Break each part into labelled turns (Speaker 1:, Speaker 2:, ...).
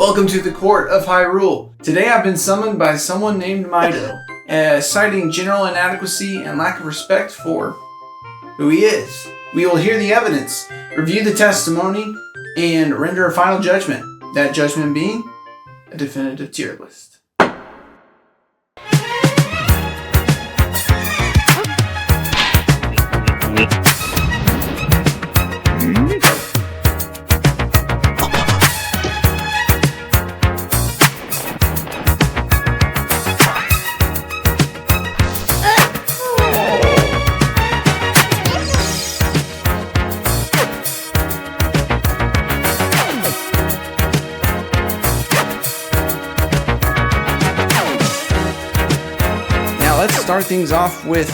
Speaker 1: Welcome to the Court of Hyrule. Today I've been summoned by someone named Mido, citing general inadequacy and lack of respect for who he is. We will hear the evidence, review the testimony, and render a final judgment. That judgment being a definitive tier list. Let's start things off with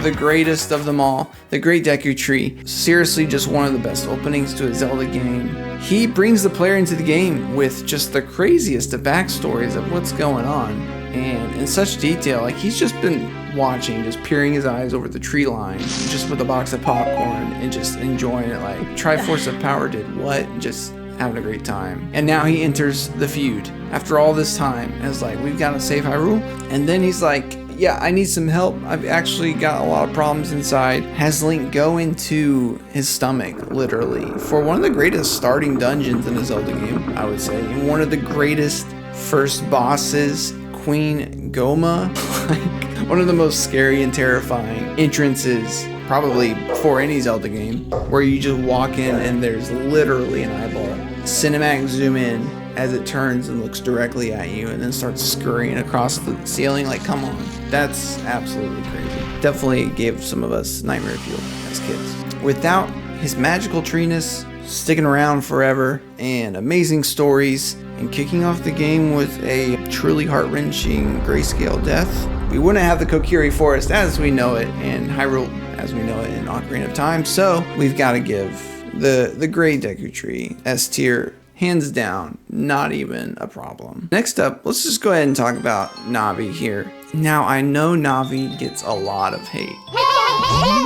Speaker 1: the greatest of them all, the Great Deku Tree. Seriously, just one of the best openings to a Zelda game. He brings the player into the game with just the craziest of backstories of what's going on, and in such detail. Like, he's just been watching, just peering his eyes over the tree line, just with a box of popcorn and just enjoying it. Like, Triforce of Power did what? Just having a great time. And now he enters the feud after all this time, and it's like, we've got to save Hyrule. And then he's like, yeah, I need some help. I've actually got a lot of problems inside. Has Link go into his stomach, literally, for one of the greatest starting dungeons in a Zelda game, I would say. And one of the greatest first bosses, Queen Goma. Like, one of the most scary and terrifying entrances, probably for any Zelda game, where you just walk in and there's literally an eyeball. Cinematic zoom in as it turns and looks directly at you and then starts scurrying across the ceiling. Like, come on. That's absolutely crazy. Definitely gave some of us nightmare fuel as kids. Without his magical treeness sticking around forever and amazing stories and kicking off the game with a truly heart-wrenching grayscale death, we wouldn't have the Kokiri Forest as we know it in Hyrule, as we know it in Ocarina of Time. So we've got to give the Great Deku Tree S tier. Hands down, not even a problem. Next up, let's just go ahead and talk about Navi here. Now, I know Navi gets a lot of hate.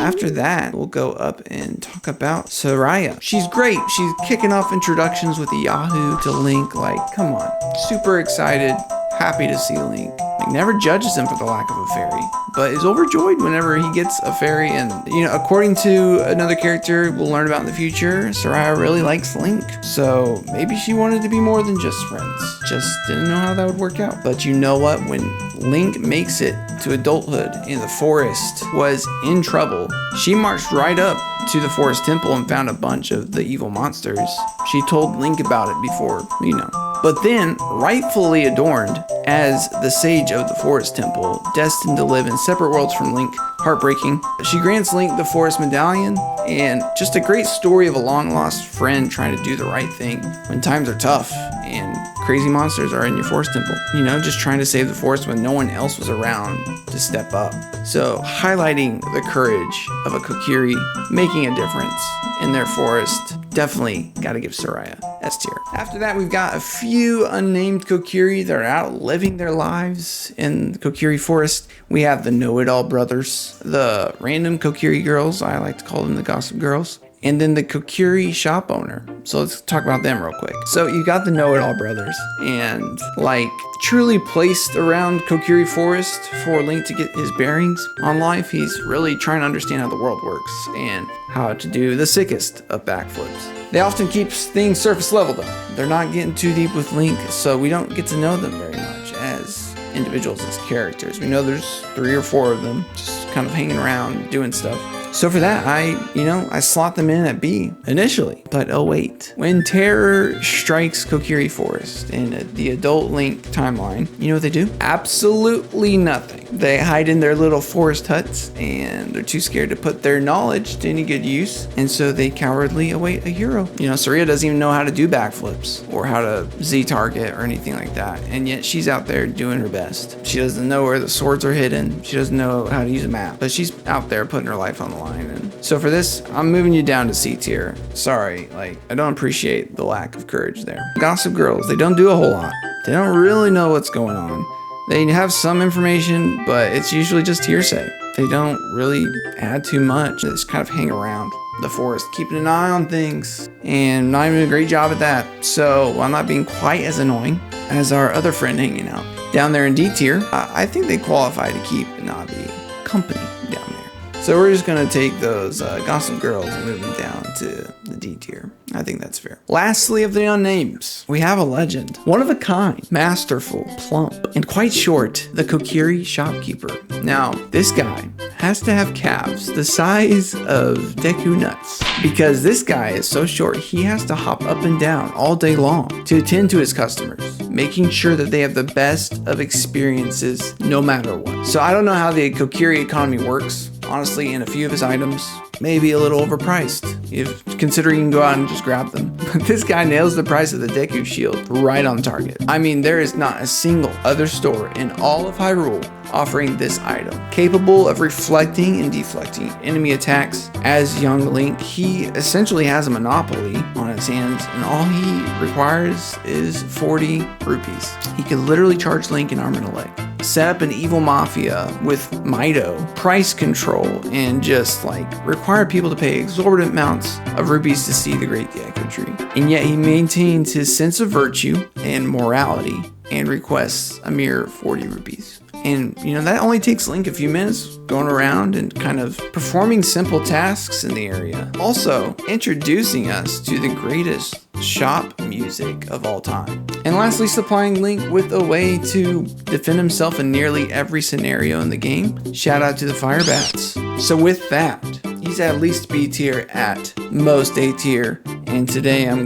Speaker 1: After that, we'll go up and talk about Saria. She's great. She's kicking off introductions with the Yahoo to Link. Like, come on. Super excited, happy to see Link. Like, never judges him for the lack of a fairy, but is overjoyed whenever he gets a fairy. And, you know, according to another character we'll learn about in the future, Saria really likes Link. So maybe she wanted to be more than just friends. Just didn't know how that would work out. But you know what? When Link makes it to adulthood and the forest was in trouble, she marched right up to the forest temple and found a bunch of the evil monsters. She told Link about it before, you know. But then, rightfully adorned as the sage of the forest temple, destined to live in separate worlds from Link, heartbreaking, she grants Link the forest medallion, and just a great story of a long-lost friend trying to do the right thing when times are tough and crazy monsters are in your forest temple. You know, just trying to save the forest when no one else was around to step up. So, highlighting the courage of a Kokiri making a difference in their forest. Definitely gotta give Saria S tier. After that, we've got a few unnamed Kokiri that are out living their lives in the Kokiri Forest. We have the Know-It-All brothers, the random Kokiri girls, I like to call them the Gossip Girls, and then the Kokiri shop owner. So let's talk about them real quick. So you got the Know-It-All brothers, and like truly placed around Kokiri Forest for Link to get his bearings on life. He's really trying to understand how the world works and how to do the sickest of backflips. They often keep things surface level though. They're not getting too deep with Link, so we don't get to know them very much as individuals, as characters. We know there's 3 or 4 of them just kind of hanging around doing stuff. So for that, I slot them in at B initially. But oh wait, when terror strikes Kokiri Forest in the adult Link timeline, you know what they do? Absolutely nothing. They hide in their little forest huts and they're too scared to put their knowledge to any good use. And so they cowardly await a hero. You know, Saria doesn't even know how to do backflips or how to Z-target or anything like that. And yet she's out there doing her best. She doesn't know where the swords are hidden. She doesn't know how to use a map, but she's out there putting her life on the line. And so for this, I'm moving you down to C tier. Sorry, like, I don't appreciate the lack of courage there. Gossip Girls, they don't do a whole lot. They don't really know what's going on. They have some information, but it's usually just hearsay. They don't really add too much. They just kind of hang around. the forest, keeping an eye on things, and not even doing a great job at that. So I'm not being quite as annoying as our other friend hanging out down there in D tier. I think they qualify to keep Navi company down there. So we're just gonna take those gossip girls and move them down to the D tier. I think that's fair. Lastly of the unnames, we have a legend. One of a kind, masterful, plump, and quite short, the Kokiri shopkeeper. Now, this guy has to have calves the size of Deku nuts, because this guy is so short he has to hop up and down all day long to attend to his customers, making sure that they have the best of experiences no matter what. So I don't know how the Kokiri economy works. Honestly, in a few of his items, maybe a little overpriced, if considering you can go out and just grab them. But this guy nails the price of the Deku shield right on target. I mean, there is not a single other store in all of Hyrule offering this item, capable of reflecting and deflecting enemy attacks. As young Link, he essentially has a monopoly on his hands, and all he requires is 40 rupees. He can literally charge Link an arm and a leg, set up an evil mafia with Mido, price control, and just like require people to pay exorbitant amounts of rupees to see the Great Deku Tree. And yet he maintains his sense of virtue and morality and requests a mere 40 rupees. And, you know, that only takes Link a few minutes going around and kind of performing simple tasks in the area. Also, introducing us to the greatest shop music of all time. And lastly, supplying Link with a way to defend himself in nearly every scenario in the game. Shout out to the Fire Bats. So with that, he's at least B tier, at most A tier. And today I'm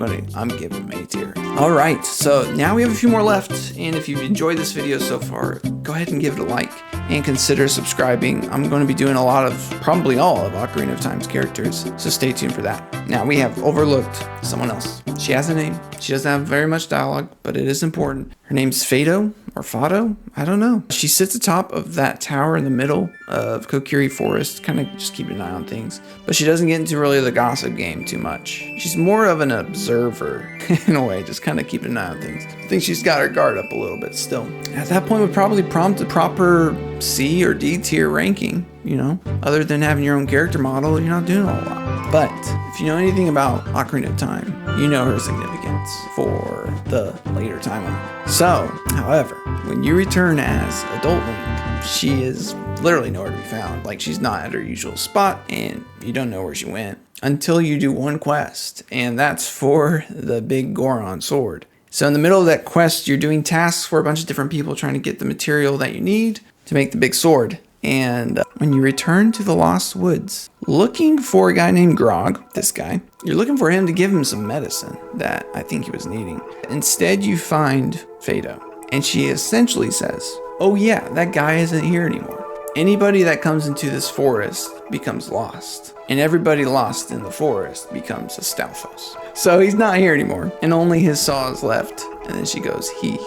Speaker 1: giving him A tier. All right, so now we have a few more left. And if you've enjoyed this video so far, go ahead and give it a like and consider subscribing. I'm going to be doing a lot of, probably all of Ocarina of Time's characters, so stay tuned for that. Now we have overlooked someone else. She has a name. She doesn't have very much dialogue, but it is important. Her name's Fado or Fado. I don't know. She sits atop of that tower in the middle of Kokiri Forest, kind of just keeping an eye on things. But she doesn't get into really the gossip game too much. She's more of an observer in a way, just kind of keeping an eye on things. I think she's got her guard up a little bit still. At that point would probably prompt a proper C or D tier ranking, you know? Other than having your own character model, you're not doing a whole lot. But if you know anything about Ocarina of Time, you know her significance for the later timeline. So, however, when you return as adult Link, she is literally nowhere to be found. Like, she's not at her usual spot, and you don't know where she went until you do one quest, and that's for the big Goron sword. So in the middle of that quest, you're doing tasks for a bunch of different people trying to get the material that you need to make the big sword. And when you return to the Lost Woods, looking for a guy named Grog, this guy, you're looking for him to give him some medicine that I think he was needing. Instead, you find Fado, and she essentially says, oh yeah, that guy isn't here anymore. Anybody that comes into this forest becomes lost, and everybody lost in the forest becomes a Stalfos. So he's not here anymore, and only his saw is left. And then she goes, he.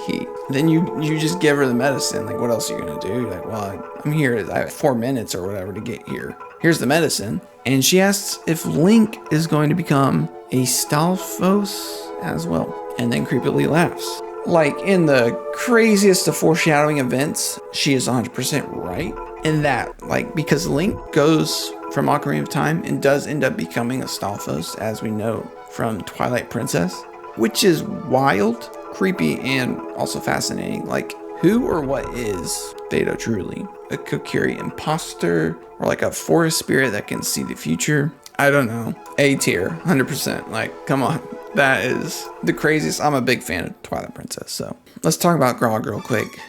Speaker 1: Then you just give her the medicine. Like, what else are you gonna do? You're like, well, I'm here. I have 4 minutes or whatever to get here. Here's the medicine. And she asks if Link is going to become a Stalfos as well. And then creepily laughs. Like, in the craziest of foreshadowing events, she is 100% right in that. Like, because Link goes from Ocarina of Time and does end up becoming a Stalfos, as we know from Twilight Princess, which is wild, creepy, and also fascinating. Like, who or what is Fado truly? A Kokiri imposter, or like a forest spirit that can see the future? I don't know. A tier, 100%. Like, come on. That is the craziest. I'm a big fan of Twilight Princess, so let's talk about Grog real quick.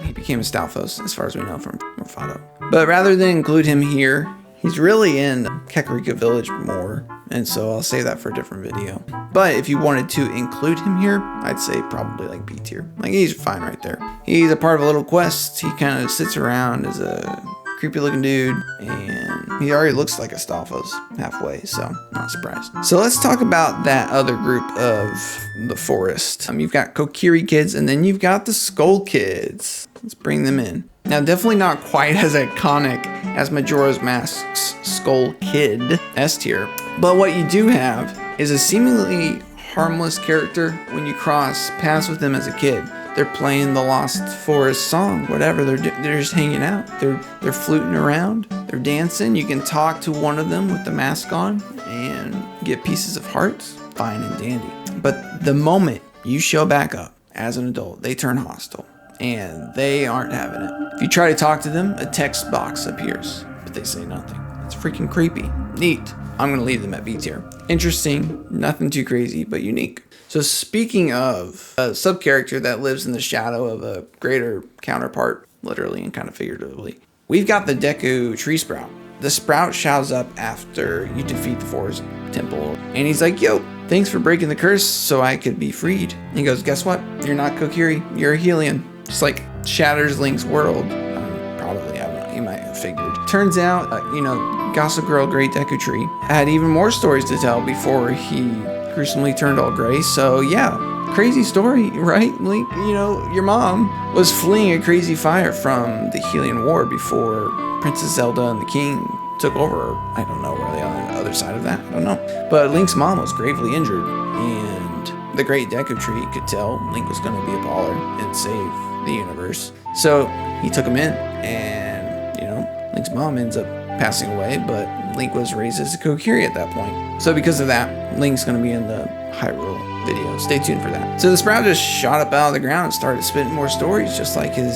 Speaker 1: He became a Stalfos, as far as we know from Fado. But rather than include him here, he's really in Kakariko Village more, and so I'll save that for a different video. But if you wanted to include him here, I'd say probably like B tier. Like, he's fine right there. He's a part of a little quest. He kind of sits around as a creepy looking dude, and he already looks like a Stalfos halfway, so not surprised. So let's talk about that other group of the forest. You've got Kokiri kids, and then you've got the Skull kids. Let's bring them in. Now, definitely not quite as iconic as Majora's Mask's Skull Kid S tier, but what you do have is a seemingly harmless character when you cross paths with them as a kid. They're playing the Lost Forest song, whatever. They're just hanging out. They're fluting around. They're dancing. You can talk to one of them with the mask on and get pieces of hearts. Fine and dandy. But the moment you show back up as an adult, they turn hostile. And they aren't having it. If you try to talk to them, a text box appears, but they say nothing. It's freaking creepy. Neat. I'm going to leave them at B tier. Interesting, nothing too crazy, but unique. So speaking of a sub-character that lives in the shadow of a greater counterpart, literally and kind of figuratively, we've got the Deku Tree Sprout. The Sprout shows up after you defeat the Forest Temple, and he's like, yo, thanks for breaking the curse so I could be freed. And he goes, guess what? You're not Kokiri, you're a Hylian. Just like shatters Link's world. Probably, I don't know, you might have figured. Turns out, Gossip Girl Great Deku Tree had even more stories to tell before he gruesomely turned all gray. So yeah, crazy story, right? Link, your mom was fleeing a crazy fire from the Hylian War before Princess Zelda and the King took over. I don't know where they are on the other side of that. I don't know. But Link's mom was gravely injured, and the Great Deku Tree could tell Link was going to be a baller and save the universe. So he took him in, and Link's mom ends up passing away, but Link was raised as a Kokiri at that point. So because of that, Link's going to be in the Hyrule video. Stay tuned for that. So the Sprout just shot up out of the ground and started spitting more stories, just like his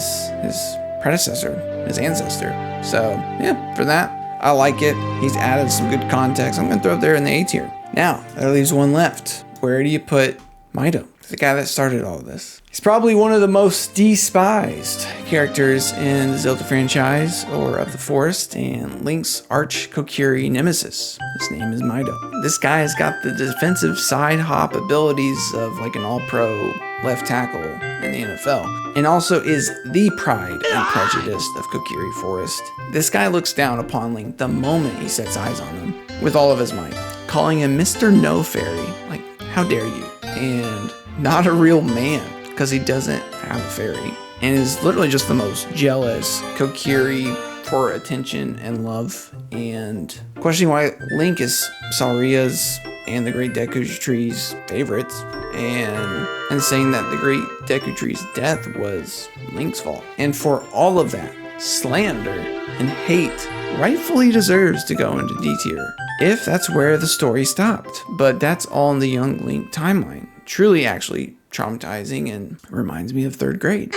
Speaker 1: predecessor, his ancestor. So yeah, for that, I like it. He's added some good context. I'm going to throw it there in the A tier. Now, there leaves one left. Where do you put Mido, the guy that started all of this? He's probably one of the most despised characters in the Zelda franchise or of the forest, and Link's arch-Kokiri nemesis. His name is Mido. This guy has got the defensive side hop abilities of like an all-pro left tackle in the NFL, and also is the pride and prejudice of Kokiri Forest. This guy looks down upon Link the moment he sets eyes on him with all of his might, calling him Mr. No Fairy. Like, how dare you? And not a real man, because he doesn't have a fairy, and is literally just the most jealous Kokiri for attention and love, and questioning why Link is Saria's and the Great Deku Tree's favorites, and saying that the Great Deku Tree's death was Link's fault. And for all of that slander and hate, rightfully deserves to go into D tier, if that's where the story stopped. But that's all in the young Link timeline. Truly actually traumatizing and reminds me of 3rd grade.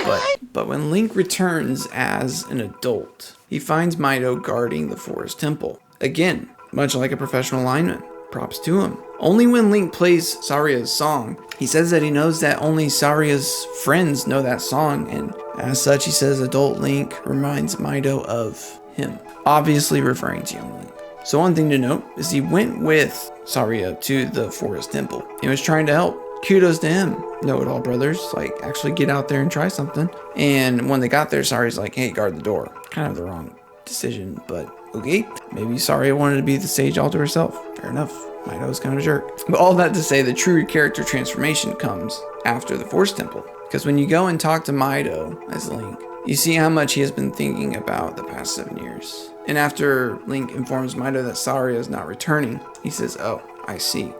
Speaker 1: But when Link returns as an adult, he finds Mido guarding the Forest Temple. Again, much like a professional lineman. Props to him. Only when Link plays Saria's song, he says that he knows that only Saria's friends know that song, and as such he says adult Link reminds Mido of him, obviously referring to young Link. So one thing to note is he went with Saria to the Forest Temple. He was trying to help. Kudos to him. Know-it-all brothers, like, actually get out there and try something. And when they got there, Saria's like, hey, guard the door. Kind of the wrong decision, but okay. Maybe Saria wanted to be the sage all to herself. Fair enough. Mido's kind of a jerk. But all that to say, the true character transformation comes after the Forest Temple. Because when you go and talk to Mido as Link, you see how much he has been thinking about the past 7 years. And after Link informs Mido that Saria is not returning, he says, oh, I see.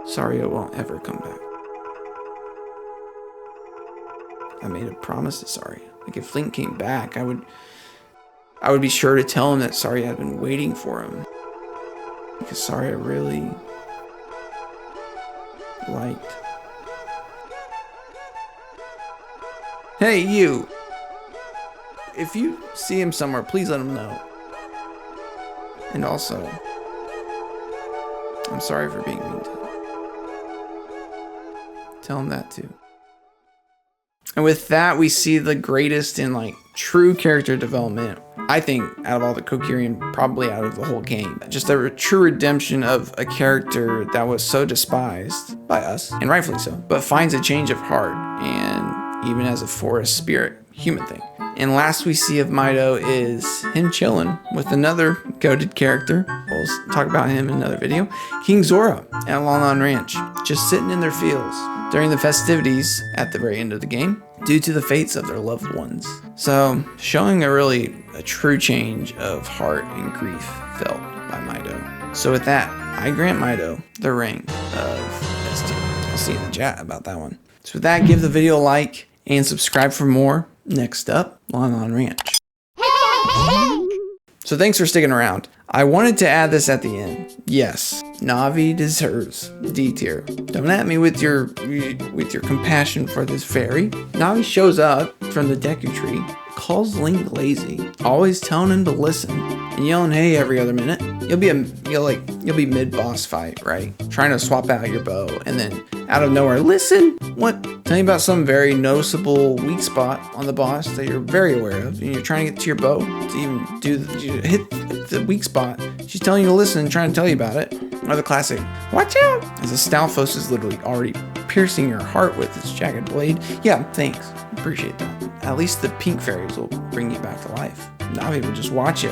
Speaker 1: Saria won't ever come back. I made a promise to Saria. Like, if Link came back, I would be sure to tell him that Saria had been waiting for him. Because Saria really liked. Hey, you! If you see him somewhere, please let him know. And also, I'm sorry for being mean to him. Tell him that too. And with that, we see the greatest in like true character development, I think, out of all the Kokiri and probably out of the whole game. Just a true redemption of a character that was so despised by us, and rightfully so, but finds a change of heart, and even as a forest spirit, human thing. And last we see of Mido is him chilling with another goated character. We'll talk about him in another video. King Zora at Lon Lon Ranch, just sitting in their fields during the festivities at the very end of the game due to the fates of their loved ones. So showing a true change of heart and grief felt by Mido. So with that, I grant Mido the rank of S tier. I'll see you in the chat about that one. So with that, give the video a like and subscribe for more. Next up, Lon Lon Ranch. So thanks for sticking around. I wanted to add this at the end. Yes, Navi deserves D tier. Don't at me with your compassion for this fairy. Navi shows up from the Deku Tree, calls Link lazy, always telling him to listen, and yelling hey every other minute. You'll be mid-boss fight, right? Trying to swap out your bow, and then out of nowhere, listen! What? Tell me about some very noticeable weak spot on the boss that you're very aware of, and you're trying to get to your bow to even hit the weak spot. She's telling you to listen and trying to tell you about it. Or the classic, watch out! As the Stalfos is literally already piercing your heart with its jagged blade. Yeah, thanks. Appreciate that. At least the pink fairies will bring you back to life. Navi will just watch you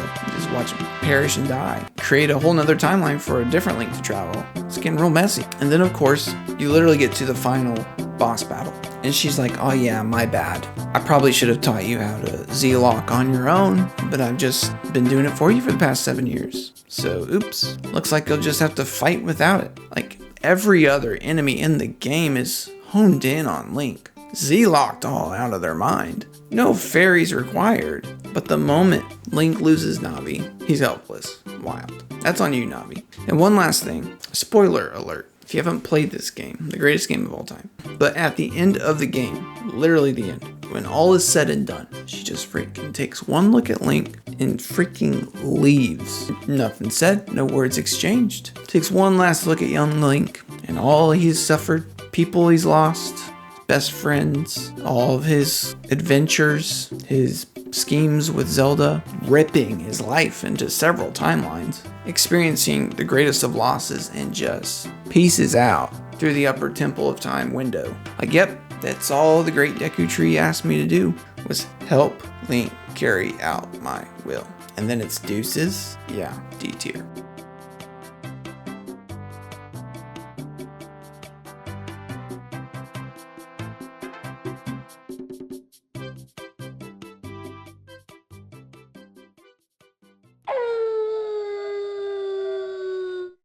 Speaker 1: perish and die. Create a whole nother timeline for a different Link to travel. It's getting real messy. And then of course, you literally get to the final boss battle. And she's like, oh yeah, my bad. I probably should have taught you how to Z-lock on your own, but I've just been doing it for you for the past 7 years. So oops, looks like you'll just have to fight without it. Like every other enemy in the game is honed in on Link. Z-locked all out of their mind. No fairies required. But the moment Link loses Navi, he's helpless. Wild. That's on you, Navi. And one last thing. Spoiler alert. If you haven't played this game, the greatest game of all time. But at the end of the game, literally the end, when all is said and done, she just freaking takes one look at Link and freaking leaves. Nothing said, no words exchanged. Takes one last look at young Link and all he's suffered, people he's lost, best friends, all of his adventures, his schemes with Zelda, ripping his life into several timelines, experiencing the greatest of losses, and just pieces out through the upper Temple of Time window. Like, yep, that's all the Great Deku Tree asked me to do, was help Link carry out my will. And then it's deuces. Yeah, D tier.